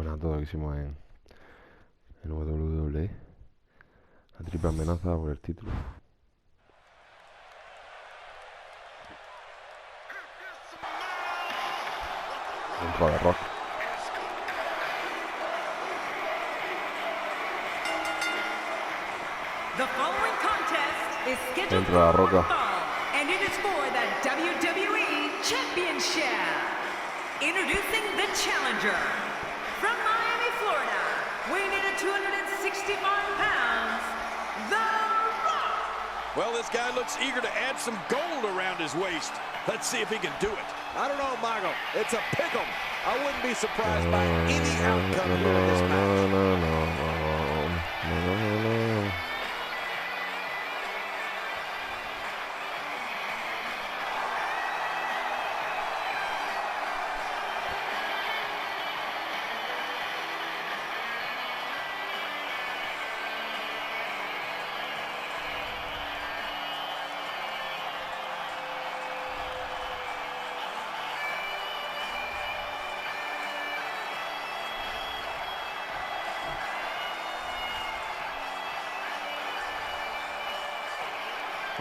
buena todo lo que hicimos en WWE. La triple amenaza por el título. Entra de rock. Entra la roca. And it is for the WWE Championship. Introducing the challenger from Miami, Florida, weighing in at 265 pounds, The Rock. Well, this guy looks eager to add some gold around his waist. Let's see if he can do it. I don't know, Michael. It's a pick'em. I wouldn't be surprised by any outcome here in this match.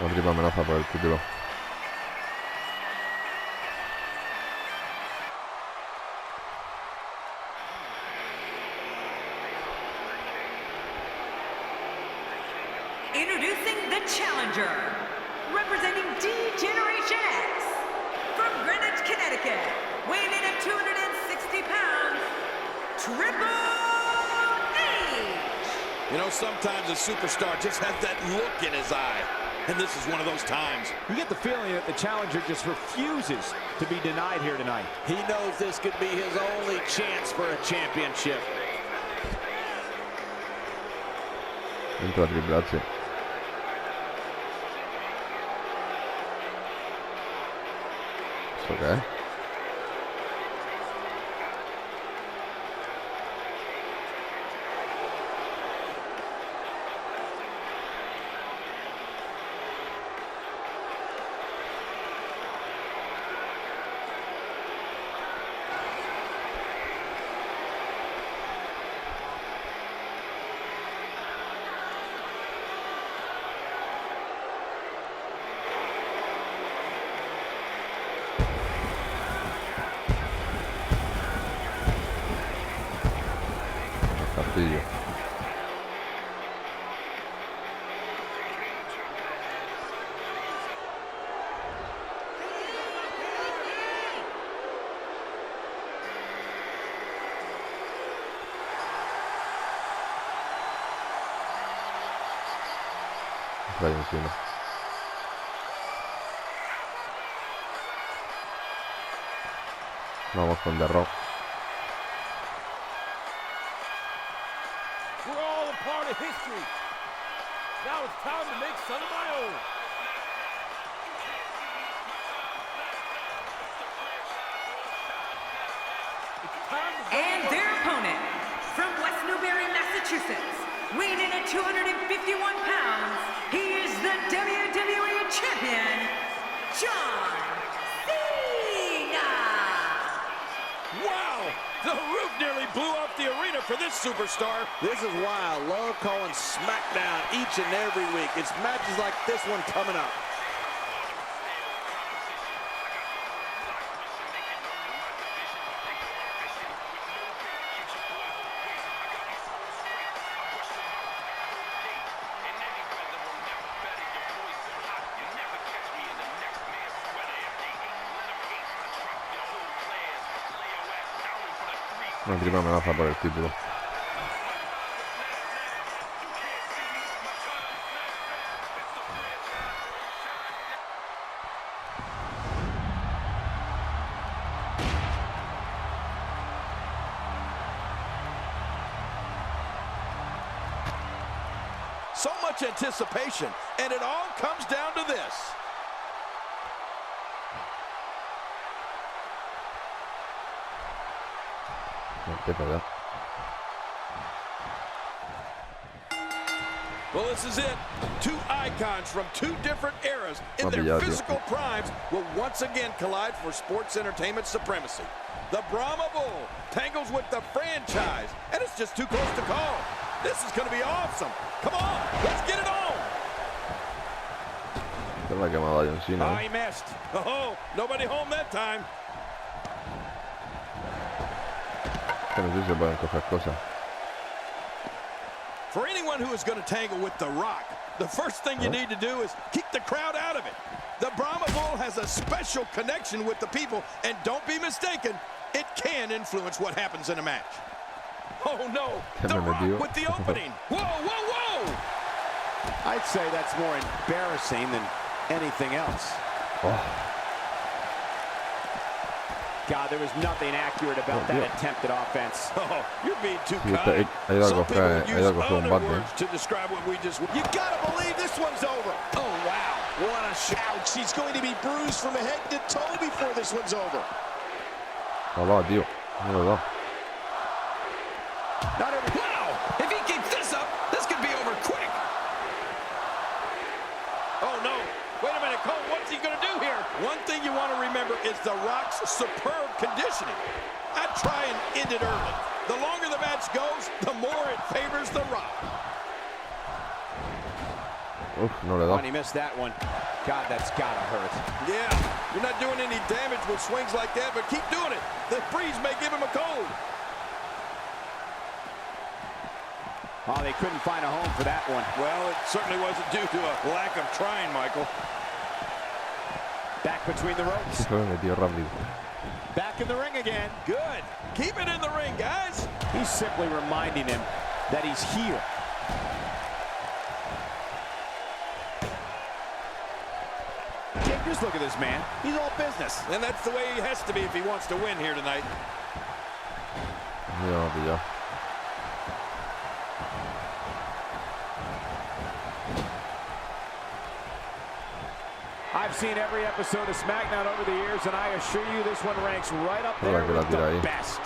La triple amenaza por el título. Introducing the challenger, representing D-Generation X, from Greenwich, Connecticut, weighing in at 260 pounds, Triple H. You know, sometimes a superstar just has that look in his eye. And this is one of those times. You get the feeling that the challenger just refuses to be denied here tonight. He knows this could be his only chance for a championship. Entra Triple H. ¿Eso qué es? Castillo. Vaya encima. Vamos con The Rock. We're all a part of history. Now it's time to make some of my own. And their opponent, from West Newbury, Massachusetts, weighing in at 251 pounds, he is the WWE Champion, John Cena! Wow! The roof nearly blew off the arena for this superstar. This is why I love calling SmackDown each and every week. It's matches like this one coming up. Una triple amenaza por el título. So much anticipation, and it all comes down to this. Well, this is it. Two icons from two different eras in their physical primes will once again collide for sports entertainment supremacy. The Brahma Bull tangles with the franchise, and it's just too close to call. This is going to be awesome. Come on, let's get it on. Se la ha quemado a John Cena. Oh, he missed. Oh, nobody home that time. Que no sé si se pueden coger cosas. For anyone who is going to tangle with The Rock, the first thing you need to do is keep the crowd out of it. The Brahma Bull has a special connection with the people, and don't be mistaken, it can influence what happens in a match. Oh no, The Rock with the opening. Whoa, whoa, whoa! I'd say that's more embarrassing than anything else. Oh. God, there was nothing accurate about that attempted offense. Oh, you're being too Sí, kind. ha ido a Some coger, people ha ido a use coger un other bate. words to describe what we just... You gotta believe this one's over. Oh, wow. What a shout. She's going to be bruised from head to toe before this one's over. No lo da, tío. No lo da. Not every... Wow! If he keeps this up, this could be over quick. Oh, no. Wait a minute, Cole. What's he going to do here? One thing you want to remember is The Rock's superb conditioning. I'd try and end it early. The longer the match goes, the more it favors The Rock. Uf, no le da. And he missed that one. God, that's gotta hurt. Yeah, you're not doing any damage with swings like that, but keep doing it. The freeze may give him a cold. Oh, they couldn't find a home for that one. Well, it certainly wasn't due to a lack of trying, Michael. Back between the ropes. Se me metió rápido. Back in the ring again. Good. Keep it in the ring, guys. He's simply reminding him that he's here. Just look at this man. He's all business. And that's the way he has to be if he wants to win here tonight. Mira, lo ha pillado. I've seen every episode of SmackDown over the years, and I assure you this one ranks right up there with the best.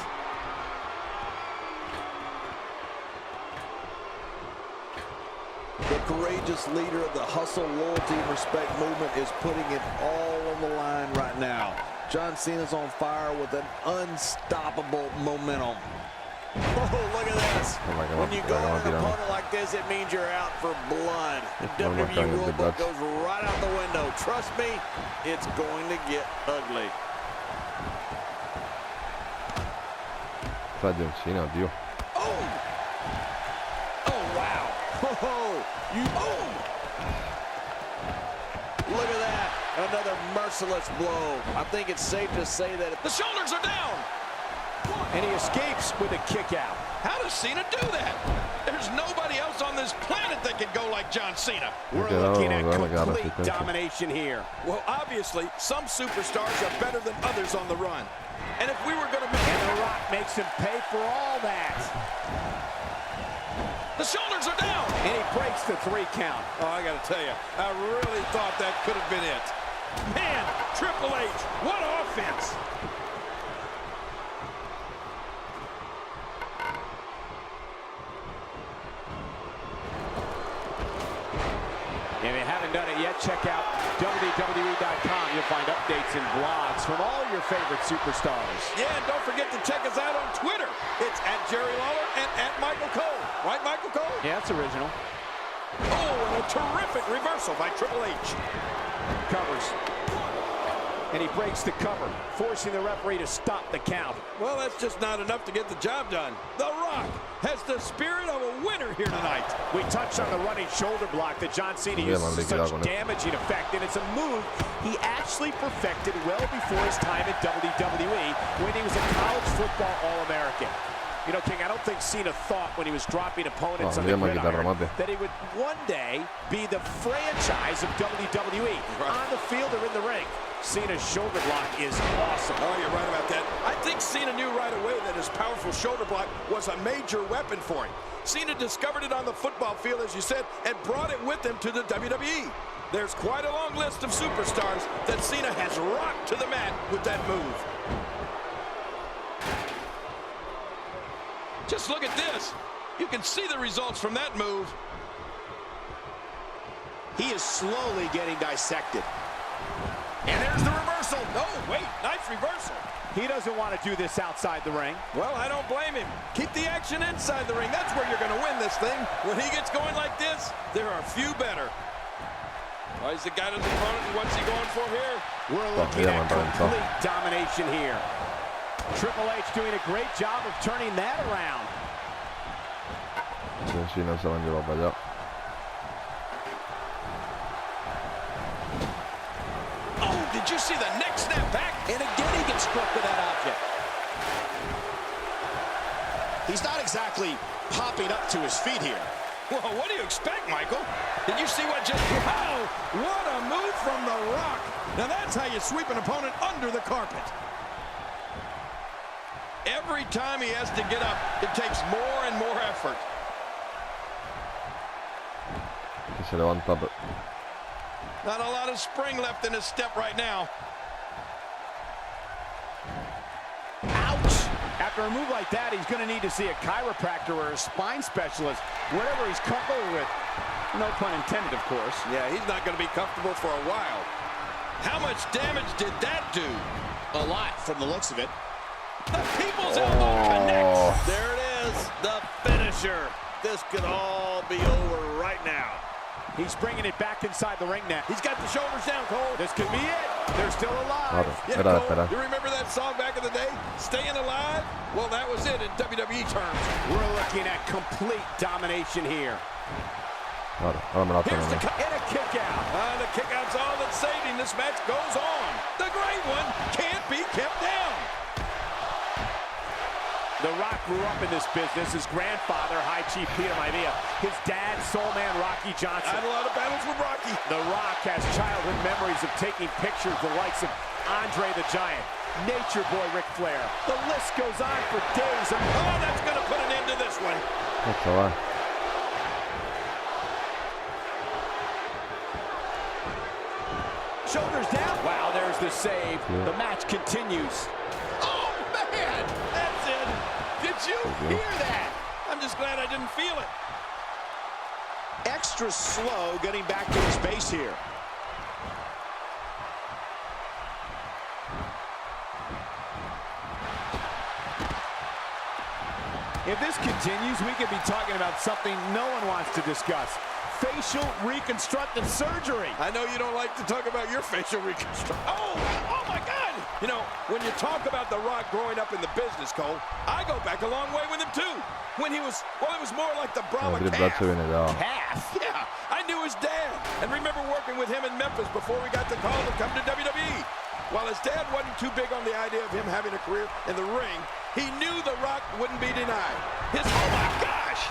The courageous leader of the hustle, loyalty, and respect movement is putting it all on the line right now. John Cena's on fire with an unstoppable momentum. Oh, look at this. When you go on an opponent like this, it means you're out for blood. The WWE rulebook goes right out the window. Trust me, it's going to get ugly. Está John Cena, tío. Oh! Oh, wow. Oh, look at that. Another merciless blow. I think it's safe to say that the shoulders are down. And he escapes with a kick out. How does Cena do that? There's nobody else on this planet that can go like John Cena. We're looking at complete domination here. Well, obviously, some superstars are better than others on the run. And if we were going to make... And The Rock makes him pay for all that. The shoulders are down. And he breaks the 3 count. Oh, I got to tell you, I really thought that could have been it. Man, Triple H, what offense. If you haven't done it yet, check out WWE.com. You'll find updates and blogs from all your favorite superstars. Yeah, and don't forget to check us out on Twitter. It's @JerryLawler and @Michael Cole. Right, Michael Cole? Yeah, it's original. Oh, and a terrific reversal by Triple H. Covers. And he breaks the cover, forcing the referee to stop the count. Well, that's just not enough to get the job done. The Rock has the spirit of a winner here tonight. We touched on the running shoulder block that John Cena uses with such damaging effect, and it's a move he actually perfected well before his time at WWE when he was a college football All-American. You know, King, I don't think Cena thought when he was dropping opponents on the gridiron that he would one day be the franchise of WWE. On the field or in the ring, Cena's shoulder block is awesome. Oh, you're right about that. I think Cena knew right away that his powerful shoulder block was a major weapon for him. Cena discovered it on the football field, as you said, and brought it with him to the WWE. There's quite a long list of superstars that Cena has rocked to the mat with that move. Just look at this. You can see the results from that move. he is slowly getting dissected. And there's the reversal. Oh, wait, nice reversal. He doesn't want to do this outside the ring. Well, I don't blame him. Keep the action inside the ring. That's where you're going to win this thing. When he gets going like this, there are few better. Oh, he's the guy to the opponent, and what's he going for here? We're looking at complete domination here. Triple H doing a great job of turning that around. Sí, no se van a llevar para allá. Oh, did you see the neck snap back? And again, he gets struck with that object. He's not exactly popping up to his feet here. Well, what do you expect, Michael? Did you see what just... Wow! What a move from The Rock! Now that's how you sweep an opponent under the carpet. Every time he has to get up, it takes more and more effort. Se levanta. Not a lot of spring left in his step right now. Ouch! After a move like that, he's going to need to see a chiropractor or a spine specialist, whatever he's comfortable with. No pun intended, of course. Yeah, he's not going to be comfortable for a while. How much damage did that do? A lot from the looks of it. The people's elbow connects. There it is, the finisher. This could all be over right now. He's bringing it back inside the ring net. He's got the shoulders down, Cole. This could be it. They're still alive. Yeah, Cole, you remember that song back in the day? Staying Alive? Well, that was it in WWE terms. We're looking at complete domination here. Here's the and a kick out. The kick out's all that's saving. This match goes on. The Great One can't be kept down. The Rock grew up in this business. His grandfather, High Chief Peter Maivia. His dad, Soul Man Rocky Johnson. I had a lot of battles with Rocky. The Rock has childhood memories of taking pictures with the likes of Andre the Giant, Nature Boy Ric Flair. The list goes on for days. Oh, that's going to put an end to this one. That's all right. Shoulders down. Wow, there's the save. Yeah. The match continues. Oh, man. That's it. Did you hear that? I'm just glad I didn't feel it. Extra slow getting back to his base here. If this continues, we could be talking about something no one wants to discuss. Facial reconstructive surgery. I know you don't like to talk about your facial reconstruction. Oh my God. You know, when you talk about The Rock growing up in the business, Cole, I go back a long way with him too. When he was, well, it was more like the Brahma calf. Calf? Yeah, I knew his dad and remember working with him in Memphis before we got the call to come to WWE. While his dad wasn't too big on the idea of him having a career in the ring, he knew The Rock wouldn't be denied. Oh my gosh!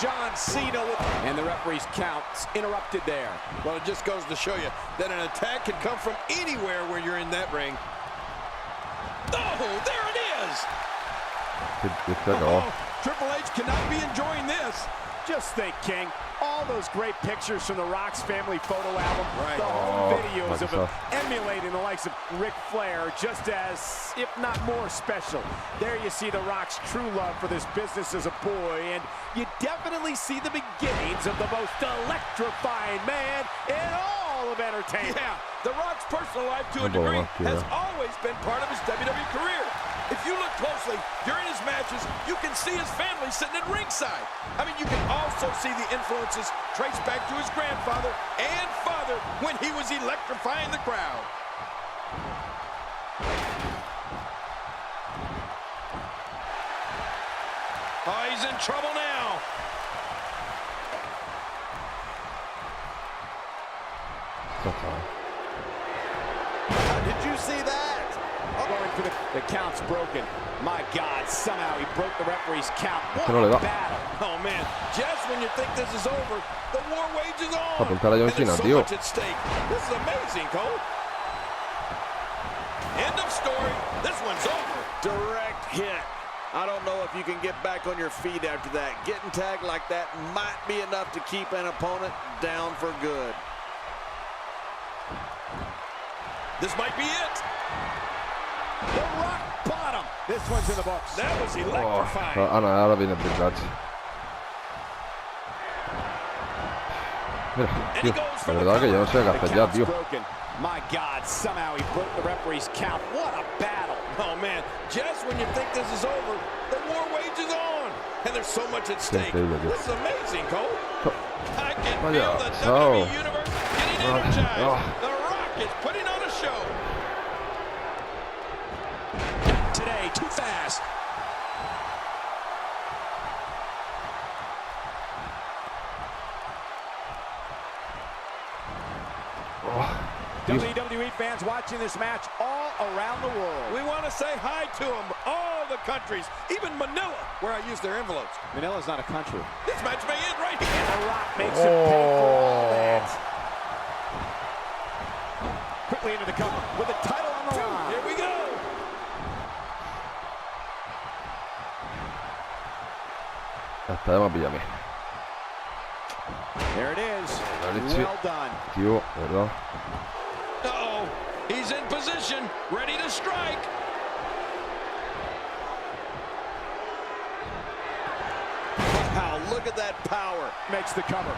John Cena and the referee's count's interrupted there. Well, it just goes to show you that an attack can come from anywhere where you're in that ring. Oh, there it is! Triple H cannot be enjoying this. Just think, King, all those great pictures from the Rock's family photo album, the home videos of him emulating the likes of Ric Flair, just as, if not more special. There you see the Rock's true love for this business as a boy, and you definitely see the beginnings of the most electrifying man in all of entertainment. Yeah, The Rock's personal life, to a degree, has always been part of his WWE career. If you look closely, during his matches, you can see his family sitting at ringside. I mean, you can also see the influences traced back to his grandfather and father when he was electrifying the crowd. Oh, he's in trouble now. Did you see that? Going for the count's broken. My God, somehow he broke the referee's count. What a battle. Oh, man, just when you think this is over, the war wages on. And there's so much at stake. This is amazing, Cole. End of story. This one's over. Direct hit. I don't know if you can get back on your feet after that. Getting tagged like that might be enough to keep an opponent down for good. This might be it. The Rock bottom. This one's in the books. That was electrifying. Ahora viene el pitch. Mira, tío, la verdad que yo no sé qué hacer ya, tío. My God, somehow he broke the referee's count. What a battle. Oh, man, just when you think this is over, the war wages on. And there's so much at stake. This is amazing, Cole. I can feel the WWE Universe getting energized. The Rock is putting on a show. Today, too fast. WWE fans watching this match all around the world. We want to say hi to them, all the countries, even Manila, where I use their envelopes. Manila's not a country. This match may end right here. And The Rock makes him pay for all that. Quickly into the cover with the title on the line. Here we go. Hasta de más pillame. There it is. Well done. Tío, ¿verdad? Uh-oh. He's in position, ready to strike. Wow, look at that power. Makes the cover.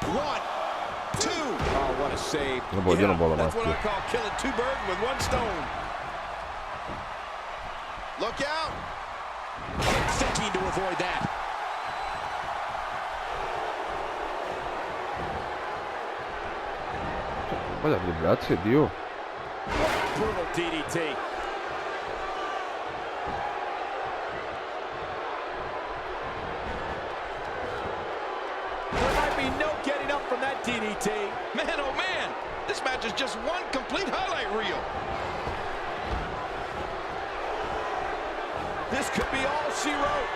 1, 2. Oh, what a save. No puedo, yo no puedo That's más, what I tío. call killing two birds with one stone. Look out. Thinking to avoid that. Vaya Triple H, tío. Brutal DDT. There might be no getting up from that DDT. Man, oh man, this match is just one complete highlight reel. This could be all she wrote.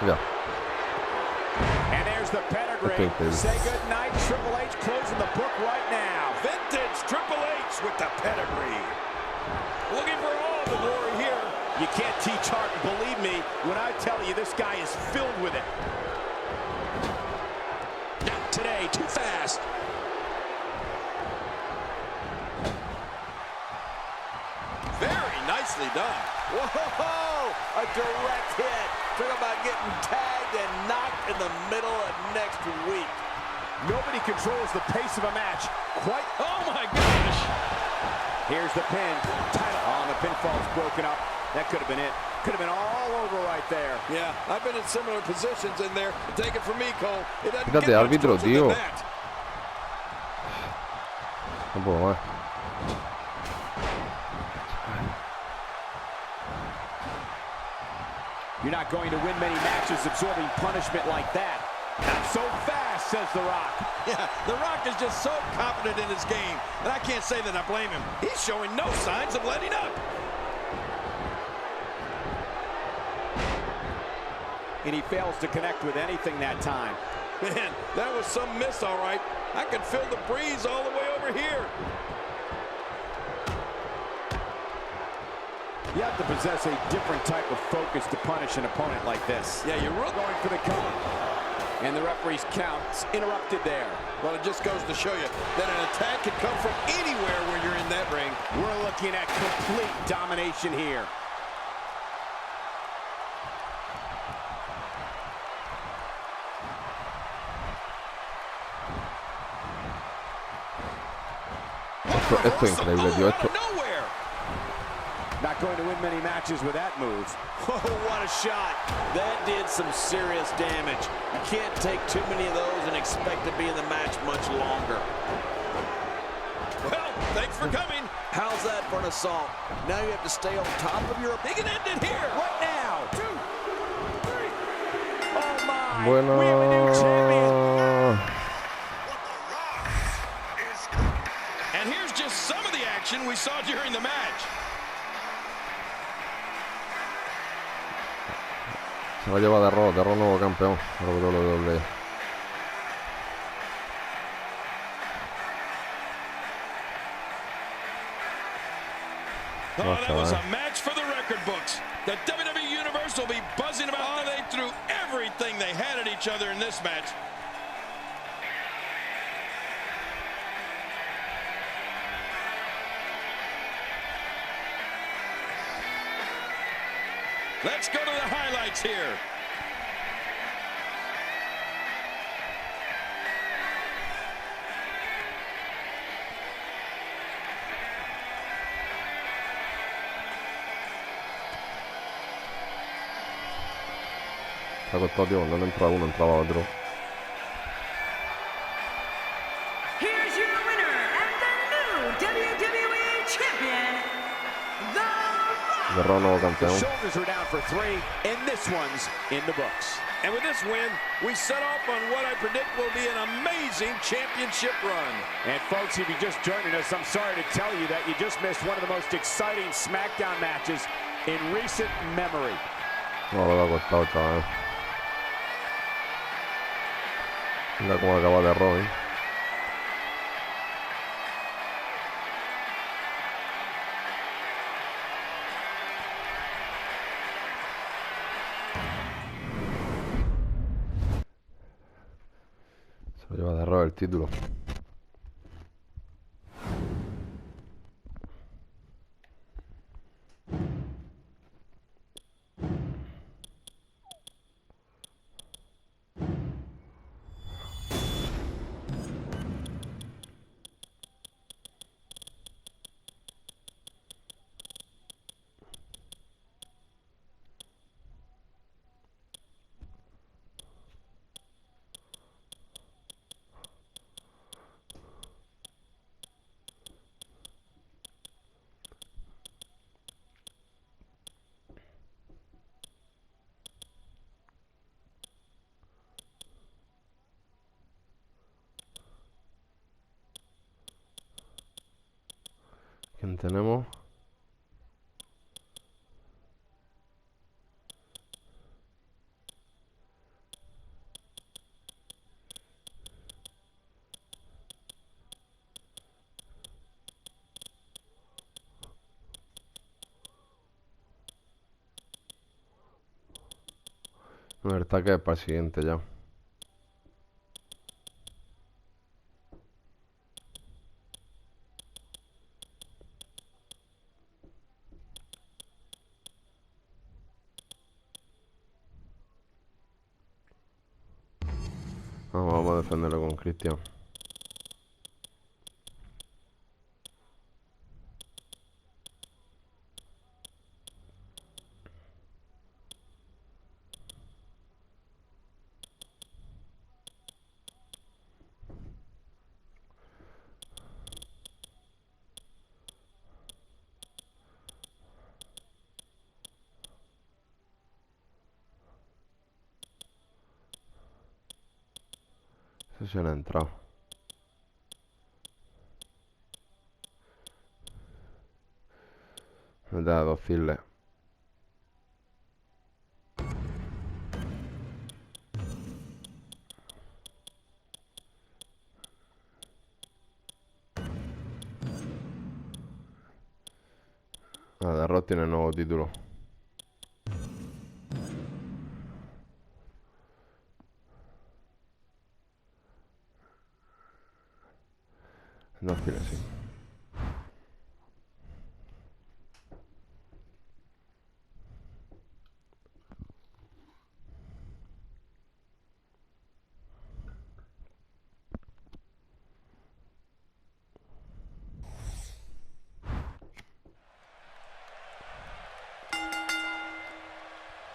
Ya. And there's the pedigree. Say goodnight, Triple H closing the book right now. Vintage Triple H with the pedigree. Looking for all the glory here. You can't teach art, and believe me when I tell you this guy is filled with it. Not today, too fast. Very nicely done. Whoa, a direct hit. Talk about getting tagged and knocked in the middle of next week. Nobody controls the pace of a match quite. Oh my gosh. Here's the pin. Title. Oh, the pinfall's broken up. That could have been it. Could have been all over right there. Yeah, I've been in similar positions in there. Take it from me, Cole. It doesn't Quítate, get much árbitro, closer tío. than that. No puedo más. You're not going to win many matches absorbing punishment like that. Not so fast, says The Rock. Yeah, The Rock is just so confident in his game, and I can't say that I blame him. He's showing no signs of letting up. And he fails to connect with anything that time. Man, that was some miss, all right. I can feel the breeze all the way over here. You have to possess a different type of focus to punish an opponent like this. Yeah, you're really Going for the cover. And the referee's count's interrupted there. Well, it just goes to show you that an attack can come from anywhere when you're in that ring. We're looking at complete domination here. Esto es increíble, tío. Esto. Not going to win many matches with that move. Oh, what a shot. That did some serious damage. You can't take too many of those and expect to be in the match much longer. Well, thanks for coming. How's that for an assault? Now you have to stay on top of your... He can end it here. Right now. 2, 3. Oh, my. Bueno. We have a new champion. And here's just some of the action we saw during the match. Se va a llevar de Raw nuevo campeón. WWE. Oh, that was a match for the record books. The WWE Universe will be buzzing about how they threw everything they had at each other in this match. Let's go to the highlights here. Se ha costado, tío, cuando no entraba uno, entraba otro. Here's your winner and the new WWE champion, De nuevo campeón. Shoulders are down for 3, and this one's in the books. And with this win, we set off on what I predict will be an amazing championship run. And folks, if you're just joining us, I'm sorry to tell you that you just missed one of the most exciting SmackDown matches in recent memory. No, lo ha costado, chaval. Mira cómo acaba de Raw, ¿eh? Se lo lleva de Raw el título. ¿Quién tenemos? La verdad que es para el siguiente ya. Vamos a defenderlo con Cristian. Ese se le ha entrado. Me da dos files. La de Ross tiene nuevo título. No files, sí.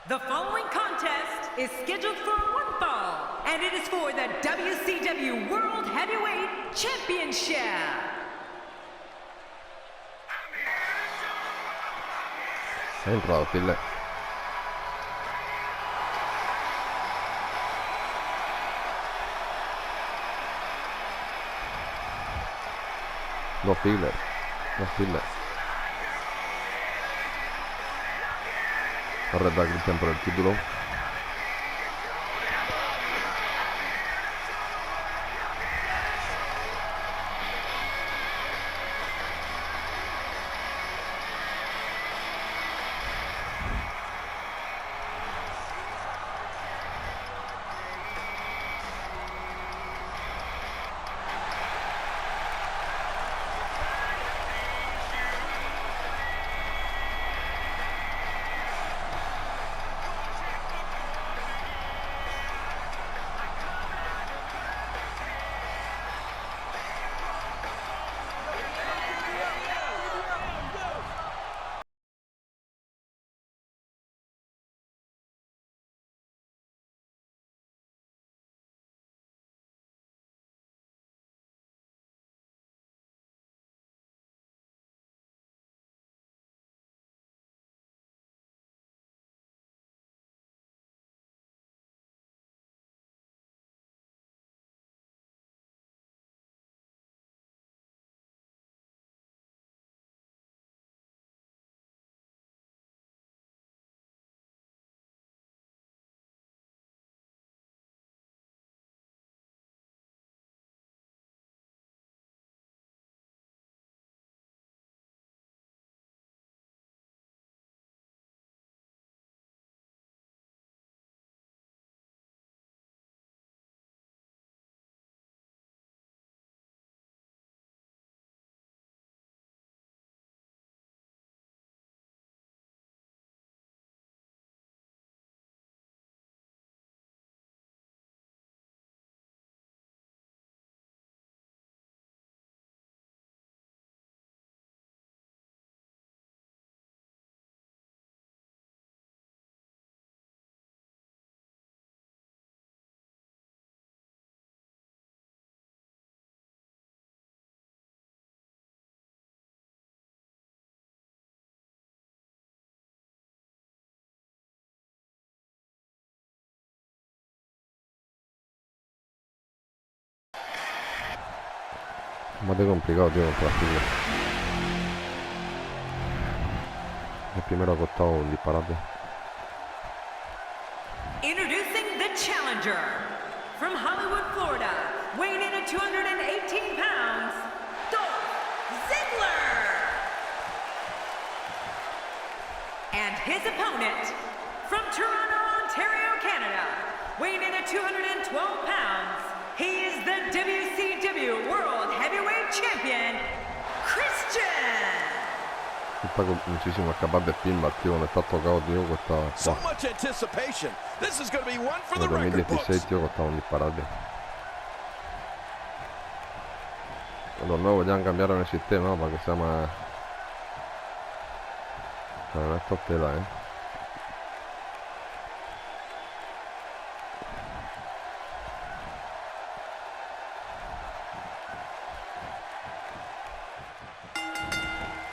The following contest is scheduled for one fall, and it is for the WCW World Heavyweight Championship. Se ha entrado files. Dos files. Dos files. Correcto a Cristian por el título. Combate complicado, tío, contra Ziggler. El primero ha costado un disparate. Introducing the challenger from Hollywood, Florida, weighing in at 218 pounds, Dolph Ziggler. And his opponent from Toronto, Ontario, Canada, weighing in at 212 pounds, he is the WCW World Heavyweight Champion, Christian. Está muchísimo, es capaz de pinball, tío, cuando está tocado, tío, costaba. So much anticipation. This is going to be one for the En record 2016, books. tío, costaba un disparate. Los nuevos ya han cambiado el sistema para que sea más... La verdad, esto es tela,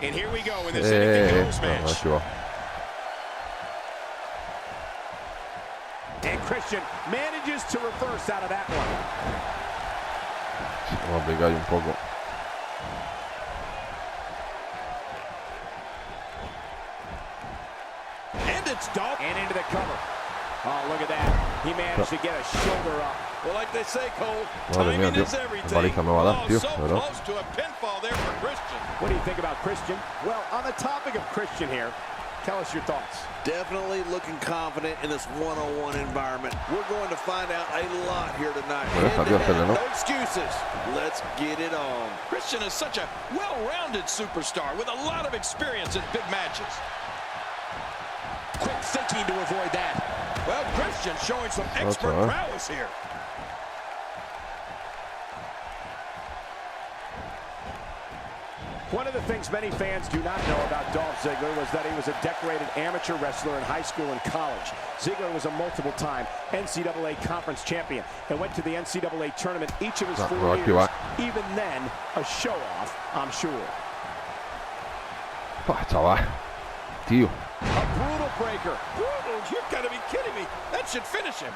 And here we go in this anything goes match. And Christian manages to reverse out of that one. Vamos a aplicar un poco. And it's Dolph. And into the cover. Oh, look at that. He managed to get a shoulder up. Well, like they say, Cole, Madre mía, timing tío. is everything. Paliza me va a dar, tío, so ¿verdad? close to a pinfall there for Christian. What do you think about Christian? Well, on the topic of Christian here, tell us your thoughts. Definitely looking confident in this one-on-one environment. We're going to find out a lot here tonight. ¿no? No excuses. Let's get it on. Christian is such a well-rounded superstar with a lot of experience in big matches. Quick thinking to avoid that. Well, Christian showing some expert prowess here. One of the things many fans do not know about Dolph Ziggler was that he was a decorated amateur wrestler in high school and college. Ziggler was a multiple-time NCAA conference champion and went to the NCAA tournament each of his 4 years. Even then, a show-off, I'm sure. Chaval. Tío. A brutal breaker. Brutal? You've got to be kidding me. That should finish him.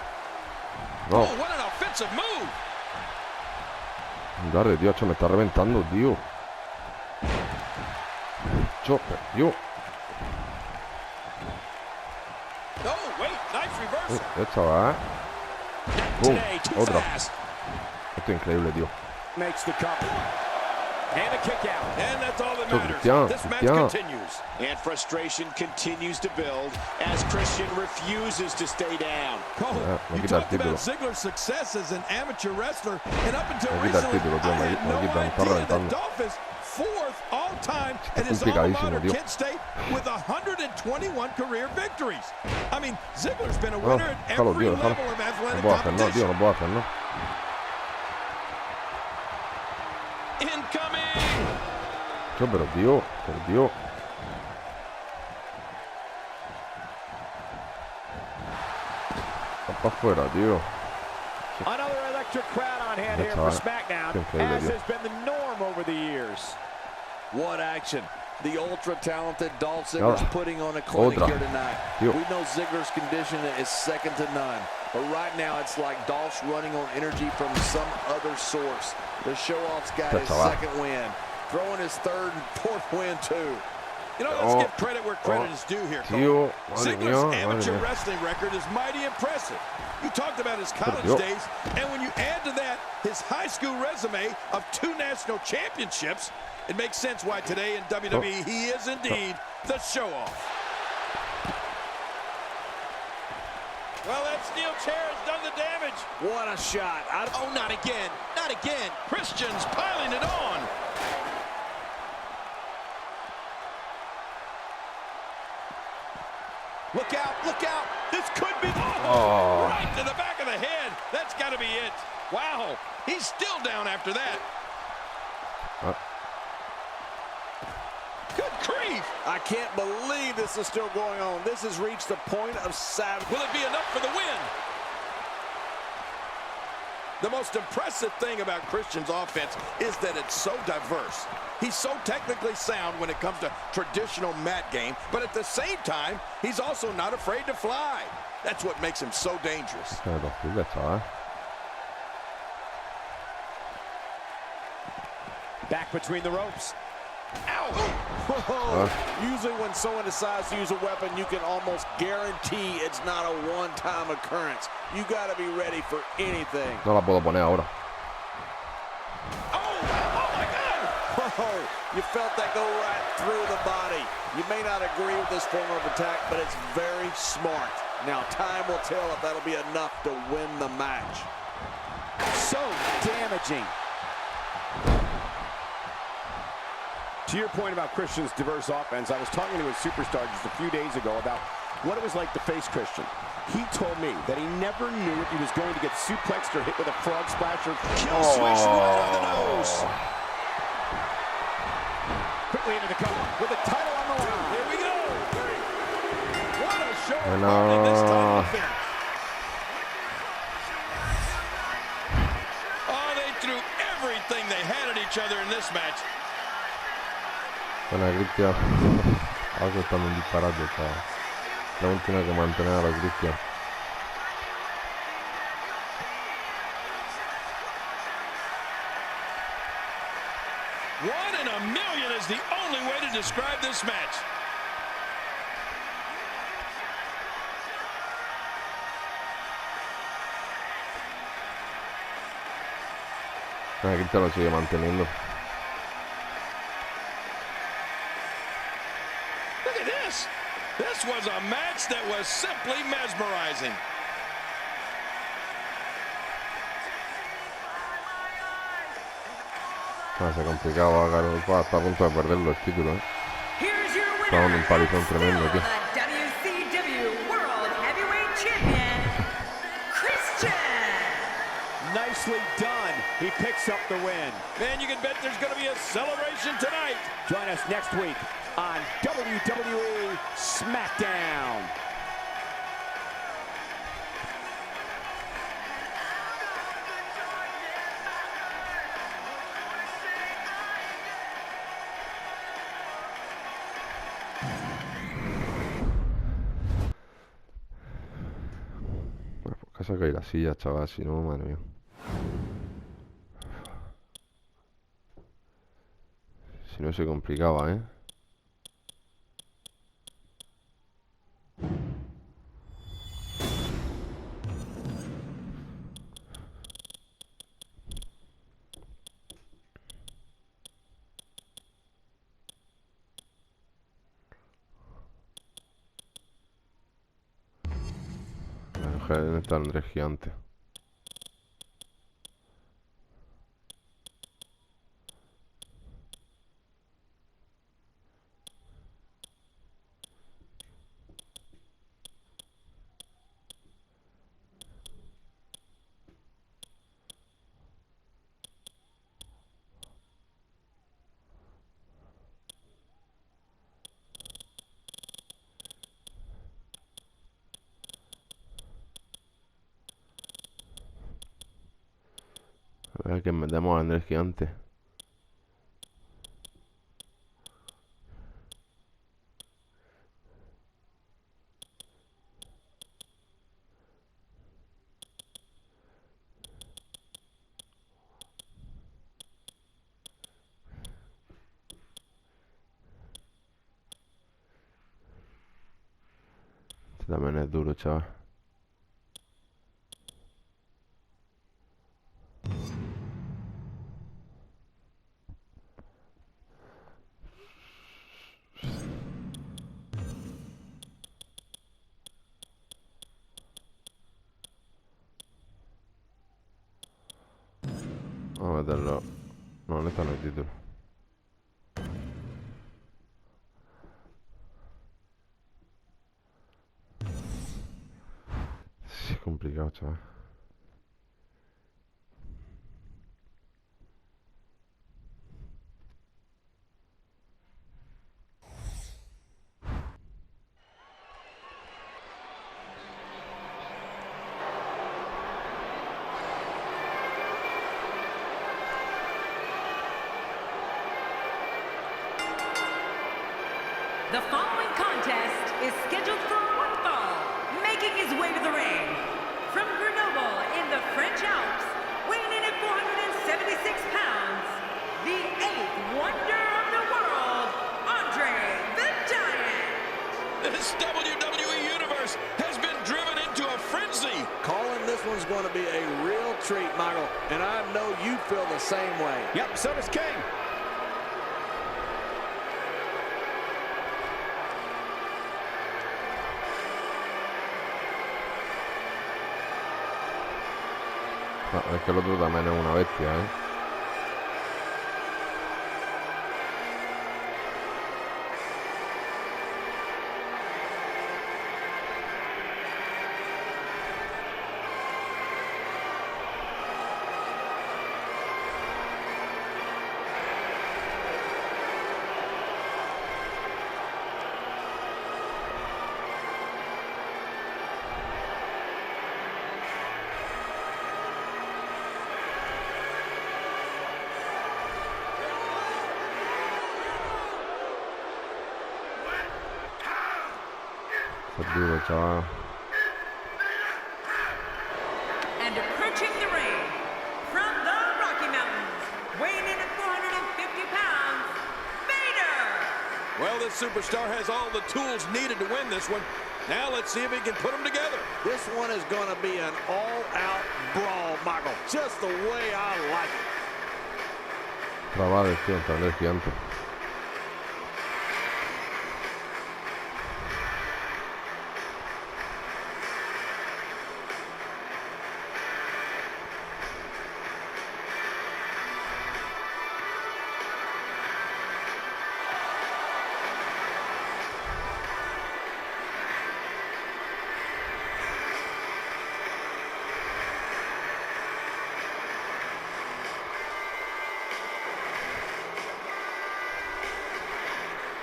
No. Oh, what an offensive move. Dale, tío, me está reventando, tío. Chopper, tío. Oh, wait, nice reversal. Chaval. Boom. Otra. Fast. Esto es increíble, tío. Makes the cover. And a kick out. And that's all that matters. Cristian, This match Cristian. continues. And frustration continues to build as Christian refuses to stay down. Cole, me you quita el talked about título. Ziggler's success as an amateur wrestler, and up until Me quita el recently, título, tío, I me had no quita, me está idea reventando. that Dolph is fourth all-time at his complicadísimo, alma mater, tío. Kent State, with 121 career victories. I mean, Ziggler's been a winner at every tío, level of athletic No puedo hacer, no, competition. tío, no puedo hacer, no. Incoming! Pero tío, Está para afuera, tío. Another electric crowd on hand here for SmackDown, as has been the norm over the years. What action. The ultra-talented Dolph Ziggler's putting on a clinic here tonight. We know Ziggler's condition is second to none. But right now, it's like Dolph's running on energy from some other source. The show-off's got his second win. Throwing his third and fourth win, too. You know, let's give credit where credit is due here, Cole. Ziggler's amateur wrestling record is mighty impressive. You talked about his college days, and when you add to that his high school resume of 2 national championships, it makes sense why today in WWE he is indeed the show-off. Well, that steel chair has done the damage. What a shot. Oh, not again. Not again. Christian's piling it on. Look out, look out. This could be, right to the back of the head. That's got to be it. Wow, he's still down after that. Good grief. I can't believe this is still going on. This has reached the point of savage. Will it be enough for the win? The most impressive thing about Christian's offense is that it's so diverse. He's so technically sound when it comes to traditional mat game, but at the same time, he's also not afraid to fly. That's what makes him so dangerous. Back between the ropes. Ow! Usually when someone decides to use a weapon, you can almost guarantee it's not a one-time occurrence. You got to be ready for anything. No la puedo poner ahora. Oh my God! Oh, you felt that go right through the body. You may not agree with this form of attack, but it's very smart. Now, time will tell if that'll be enough to win the match. So damaging. To your point about Christian's diverse offense, I was talking to his superstar just a few days ago about what it was like to face Christian. He told me that he never knew if he was going to get suplexed or hit with a frog splash or Kill switch right on the nose. Quickly into the cover with the title on the line. Here we go. What a show of heart in this title defense. Oh, they threw everything they had at each other in this match. Buena Cristian. Algo está en un disparate. Aún tiene que mantener a la Cristian. One in a million is the only way to describe this match. Buena Cristian lo sigue manteniendo. Look at this. This was a match that was simply mesmerizing. Se complicaba, está a punto de perderlo el título, ¿eh? Here's your Está dando un winner, palizón and still tremendo aquí. the WCW World Heavyweight Champion, Christian. Nicely done. He picks up the win. Man, you can bet there's going to be a celebration tonight. Join us next week on WWE SmackDown. Bueno, pues que saca ahí la silla, chaval, si no, madre mía. Si no se complicaba, ¿eh? ¿Dónde está el Andrés Gigante? A ver que metemos a Andrés Gigante. Este también es duro, chaval. Vamos a meterlo. No, en esta no hay título. Sí, es complicado, chaval. The following contest is scheduled for one fall. Making his way to the ring, from Grenoble in the French Alps, weighing in at 476 pounds, the treat, Michael, and I know you feel the same way. Yep, so does King. No, es que el otro también es una bestia, ¿eh? Perdido, chaval. And approaching the ring from the Rocky Mountains, weighing in at 450 pounds, Vader! Well, this superstar has all the tools needed to win this one. Now let's see if he can put them together. This one is going to be an all-out brawl, Michael. Just the way I like it. Trabades, tío, el gigante.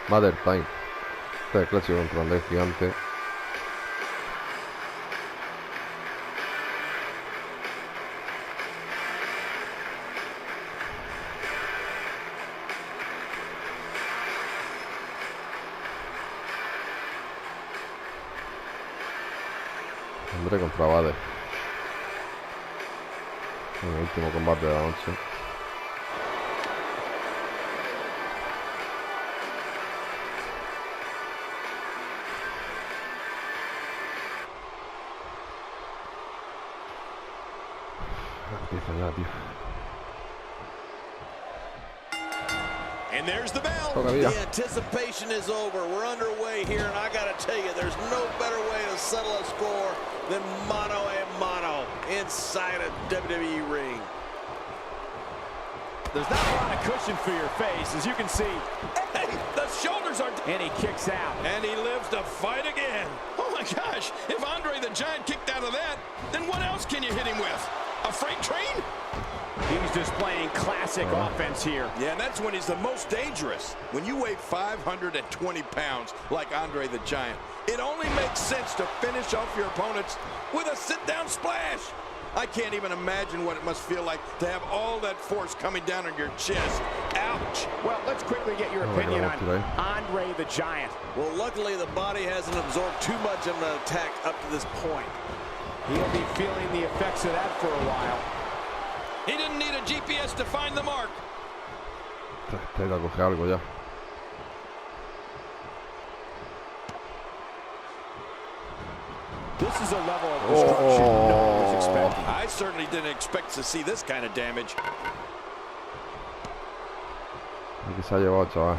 Mother Time. Este es el clásico contra el gigante. André contra Vader. En el último combate de la noche. Empieza ya, tío. And there's the bell. Todavía. The anticipation is over. We're underway here, and I got to tell you, there's no better way to settle a score than mano a mano inside a WWE ring. There's not a lot of cushion for your face, as you can see. Hey, the shoulders are... And he kicks out. And he lives to fight again. Oh, my gosh. If Andre the Giant kicked out of that, then what else can you hit him with? A freight train? He's displaying classic offense here. Yeah, and that's when he's the most dangerous. When you weigh 520 pounds like Andre the Giant, it only makes sense to finish off your opponents with a sit-down splash. I can't even imagine what it must feel like to have all that force coming down on your chest. Ouch. Well, let's quickly get your opinion on Andre the Giant. Well, luckily the body hasn't absorbed too much of an attack up to this point. He'll be feeling the effects of that for a while. He didn't need a GPS to find the mark. Tera coge algo ya. This is a level of destruction no one was expecting. I certainly didn't expect to see this kind of damage. Aquí se ha llevado, chaval.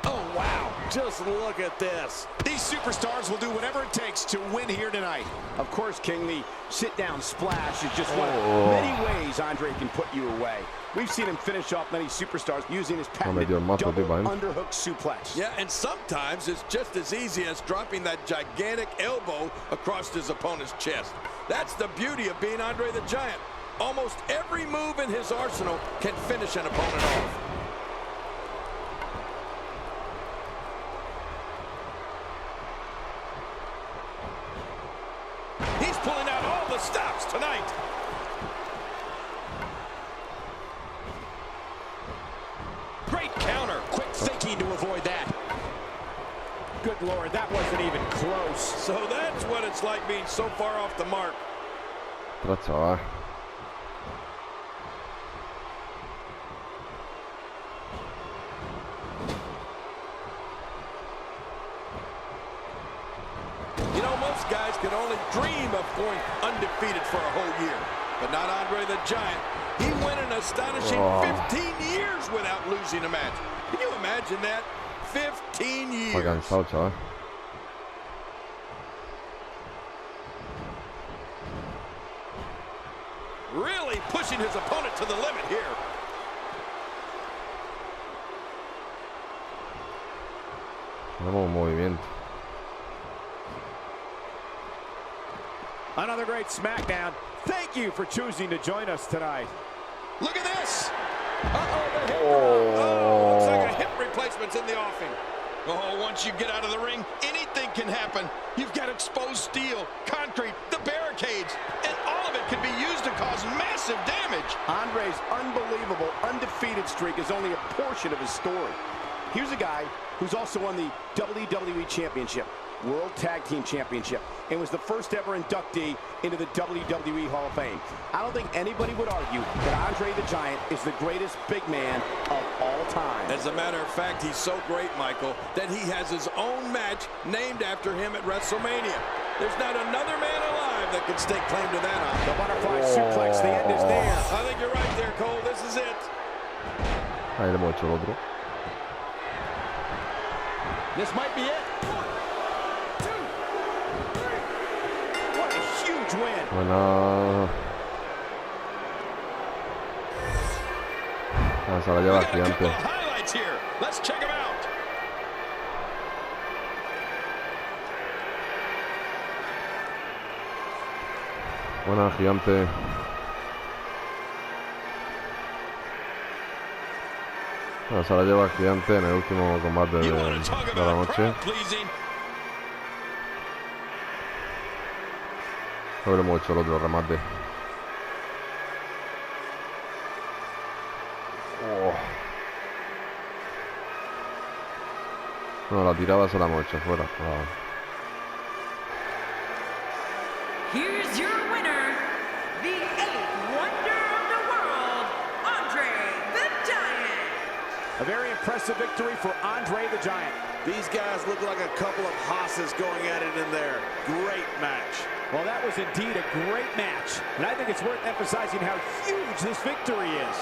Oh, wow. Just look at this. These superstars will do whatever it takes to win here tonight. Of course, King, the sit-down splash is just one of many ways Andre can put you away. We've seen him finish off many superstars using his patented double underhook suplex. Yeah, and sometimes it's just as easy as dropping that gigantic elbow across his opponent's chest. That's the beauty of being Andre the Giant. Almost every move in his arsenal can finish an opponent off. He's pulling out all the stops tonight. Great counter. Quick thinking to avoid that. Good Lord, that wasn't even close. So that's what it's like being so far off the mark. Atrás, chaval. You know, most guys can only dream of going undefeated for a whole year. but not Andre the Giant. He went an astonishing 15 years without losing a match. Can you imagine that? 15 years. Está cansado, chaval. Really pushing his opponent to the limit here. Tenemos un movimiento. Another great SmackDown. Thank you for choosing to join us tonight. Look at this. Uh-oh, the hip drop. Oh, looks like a hip replacement's in the offing. Oh, once you get out of the ring, anything can happen. You've got exposed steel, concrete, the barricades, and all of it can be used to cause massive damage. Andre's unbelievable, undefeated streak is only a portion of his story. Here's a guy who's also won the WWE Championship, World Tag Team Championship, and was the first ever inductee into the WWE Hall of Fame. I don't think anybody would argue that Andre the Giant is the greatest big man of all time. As a matter of fact, he's so great, Michael, that he has his own match named after him at WrestleMania. There's not another man alive that can stake claim to that honor. The butterfly suplex, the end is there. I think you're right there, Cole. This is it. Ahí le hemos hecho el otro. This might be it. 1, 2, 3. What a huge win. Buena. Se la lleva Gigante. Highlights here. Let's check them out. Buena, Gigante. Se la lleva Gigante en el último combate de la noche. Luego le hemos hecho el otro remate. No, la tirada se la hemos hecho fuera. Here's your winner, the 8th wonder of the world, Andre the Giant. A very impressive victory for Andre the Giant. These guys look like a couple of hosses going at it in there. Great match. Well, that was indeed a great match. And I think it's worth emphasizing how huge this victory is.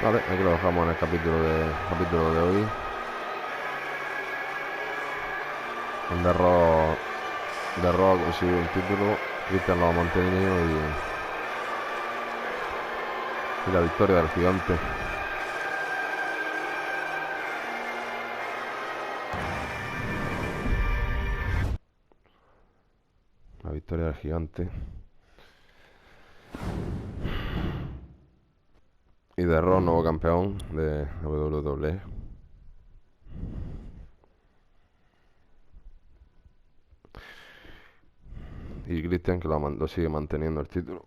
Vale, aquí lo dejamos en el capítulo de hoy. El de Raw ha conseguido un título, Christian lo ha mantenido y la victoria del Gigante. La victoria del Gigante. Y de Raw, nuevo campeón de WWE. Y Christian, que lo sigue manteniendo el título.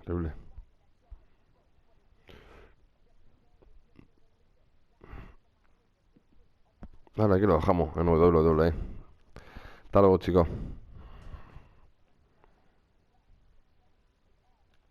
Increíble. Vale, aquí lo dejamos en WWE. Hasta luego, chicos.